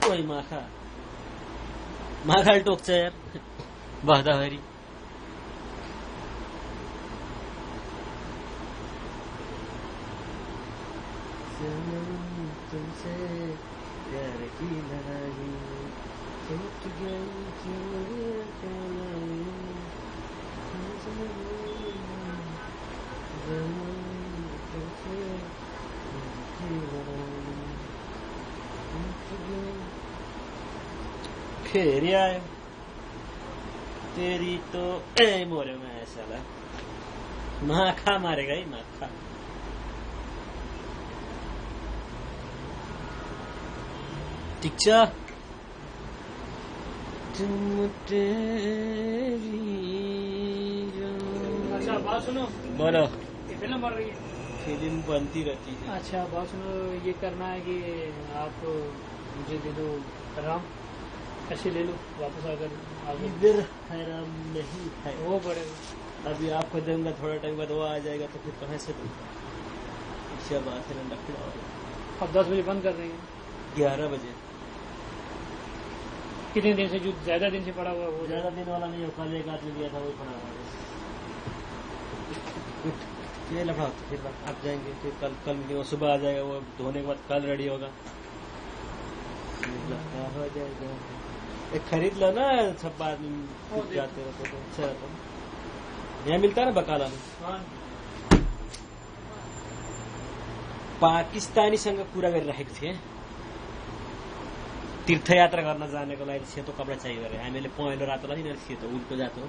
ओय माखा माखाला टोकछ यार बस्दाखेरि तुमसे प्यार की लड़ाई टूट गई फेरि आयो तेरी तो ए मर्यो मैं साला माखा मारेगा है माखा ठीक छ अच्छा बात सुनो बोलो फिल्म बन रही है फिल्म बनती रहती है अच्छा बात सुनो ये करना है कि आप मुझे दे दो राम ऐसे ले लो वापस आकर इधर हैराम नहीं है वो पड़ेगा अभी आपको दूंगा थोड़ा टाइम बाद वो आ जाएगा तो फिर कहाँ से दूंगा अच्छा बात है ना लकड़ा अब 10 बजे बंद कर देंगे 11 बजे कितने दिन से जो ज्यादा दिन से पड़ा हुआ है वो ज्यादा दिन वाला नहीं हो कल एक आदमी दिया था वही पड़ा हुआ ये लफड़ा होता फिर आप जाएंगे फिर कल वो सुबह आ जाएगा वो धोने के बाद कल रेडी होगा हो जाएगा एक खरीद लो ना सब आदमी जाते रहते तो अच्छा रहता यहाँ मिलता है ना बकाला में पाकिस्तानीसँग कुरा गरिरहेको थिएँ तीर्थयात्रा गर्न जानेको लागि सेतो कपडा चाहियो अरे हामीले पहेँलो रातो लगाइ सेतो उल्टो जातो